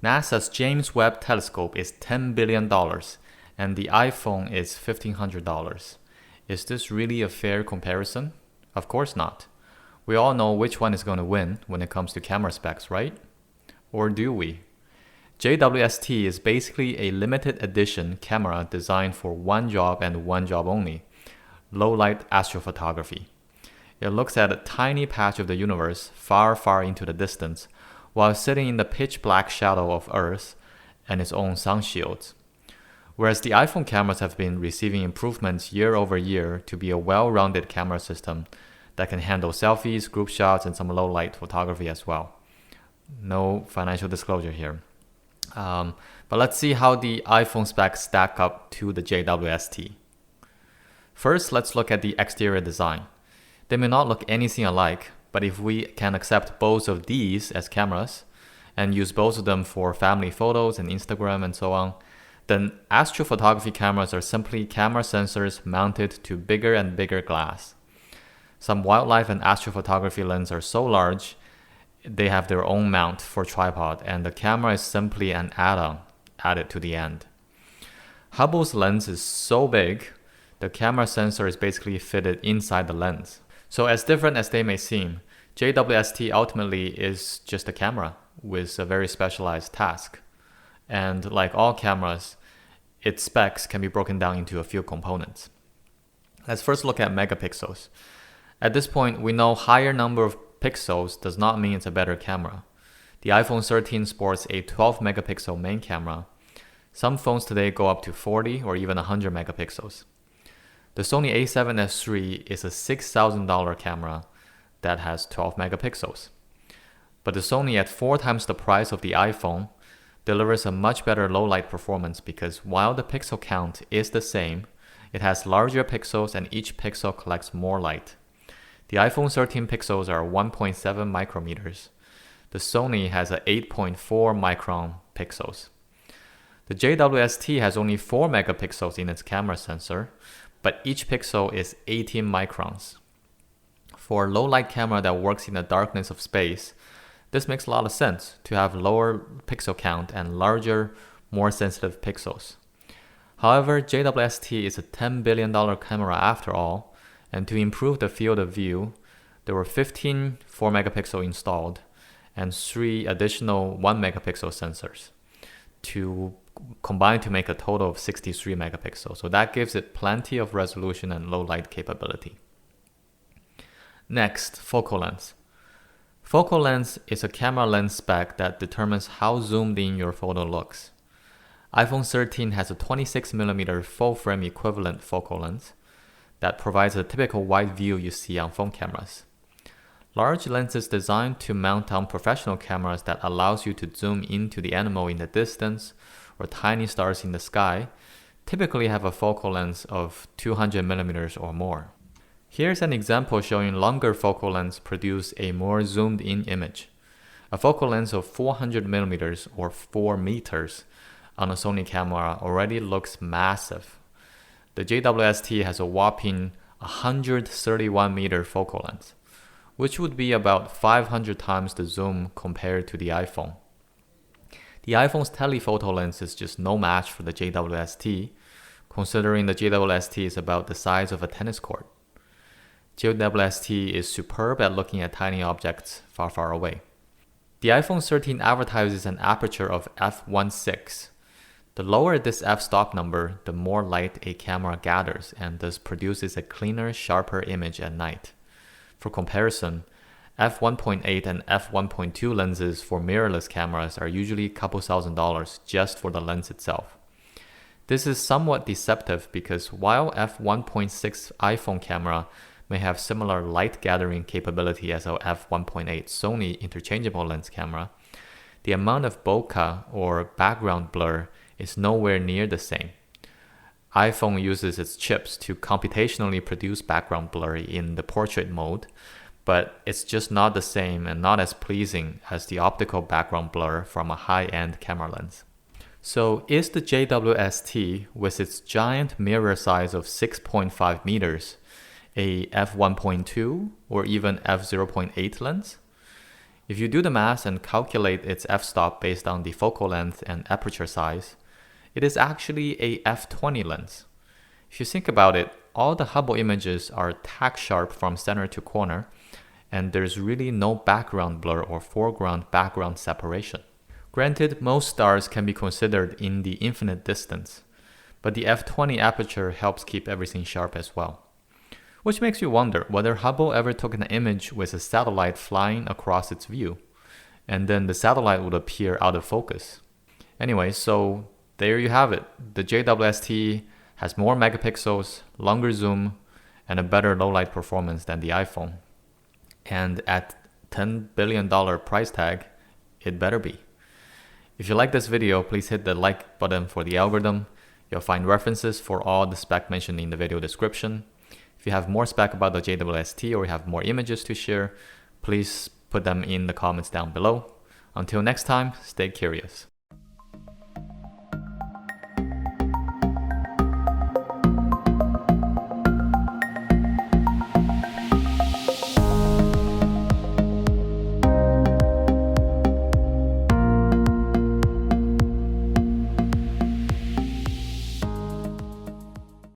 NASA's James Webb Telescope is $10 billion and the iPhone is $1,500. Is this really a fair comparison? Of course not. We all know which one is going to win when it comes to camera specs, right? Or do we? JWST is basically a limited edition camera designed for one job and one job only: low light astrophotography. It looks at a tiny patch of the universe far, far into the distance while sitting in the pitch black shadow of Earth and its own sun shields. Whereas the iPhone cameras have been receiving improvements year over year to be a well-rounded camera system that can handle selfies, group shots, and some low-light photography as well. No financial disclosure here. But let's see how the iPhone specs stack up to the JWST. First, let's look at the exterior design. They may not look anything alike, but if we can accept both of these as cameras and use both of them for family photos and Instagram and so on, then astrophotography cameras are simply camera sensors mounted to bigger and bigger glass. Some wildlife and astrophotography lenses are so large, they have their own mount for tripod, and the camera is simply an add-on added to the end. Hubble's lens is so big, the camera sensor is basically fitted inside the lens. So as different as they may seem, JWST ultimately is just a camera with a very specialized task. And like all cameras, its specs can be broken down into a few components. Let's first look at megapixels. At this point, we know higher number of pixels does not mean it's a better camera. The iPhone 13 sports a 12 megapixel main camera. Some phones today go up to 40 or even 100 megapixels. The Sony a7S III is a $6,000 camera that has 12 megapixels. But the Sony, at 4 times the price of the iPhone, delivers a much better low light performance because while the pixel count is the same, it has larger pixels and each pixel collects more light. The iPhone 13 pixels are 1.7 micrometers. The Sony has a 8.4 micron pixels. The JWST has only 4 megapixels in its camera sensor, but each pixel is 18 microns. For a low light camera that works in the darkness of space, this makes a lot of sense to have lower pixel count and larger, more sensitive pixels. However, JWST is a $10 billion camera after all, and to improve the field of view, there were 15 4 megapixel installed and 3 additional 1 megapixel sensors to combine to make a total of 63 megapixels. So that gives it plenty of resolution and low light capability. Next, focal length. Focal length is a camera lens spec that determines how zoomed in your photo looks. iPhone 13 has a 26mm full frame equivalent focal length that provides a typical wide view you see on phone cameras. Large lenses designed to mount on professional cameras that allows you to zoom into the animal in the distance or tiny stars in the sky typically have a focal length of 200mm or more. Here's an example showing longer focal lengths produce a more zoomed in image. A focal length of 400mm or 4 meters on a Sony camera already looks massive. The JWST has a whopping 131 meter focal length, which would be about 500 times the zoom compared to the iPhone. The iPhone's telephoto lens is just no match for the JWST, considering the JWST is about the size of a tennis court. JWST is superb at looking at tiny objects far, far away. The iPhone 13 advertises an aperture of f1.6. The lower this f-stop number, the more light a camera gathers and thus produces a cleaner, sharper image at night. For comparison, f1.8 and f1.2 lenses for mirrorless cameras are usually a couple $1,000s just for the lens itself. This is somewhat deceptive because while f1.6 iPhone camera may have similar light gathering capability as our f1.8 Sony interchangeable lens camera, the amount of bokeh or background blur is nowhere near the same. iPhone uses its chips to computationally produce background blur in the portrait mode, but it's just not the same and not as pleasing as the optical background blur from a high-end camera lens. So is the JWST, with its giant mirror size of 6.5 meters, a f1.2 or even f0.8 lens? If you do the math and calculate its f-stop based on the focal length and aperture size, it is actually a f20 lens. If you think about it, all the Hubble images are tack sharp from center to corner, and there's really no background blur or foreground-background separation. Granted, most stars can be considered in the infinite distance, but the f20 aperture helps keep everything sharp as well. Which makes you wonder whether Hubble ever took an image with a satellite flying across its view, and then the satellite would appear out of focus. Anyway, so there you have it. The JWST has more megapixels, longer zoom, and a better low light performance than the iPhone. And at $10 billion price tag, it better be. If you like this video, please hit the like button for the algorithm. You'll find references for all the spec mentioned in the video description. If you have more spec about the JWST or you have more images to share, please put them in the comments down below. Until next time, stay curious.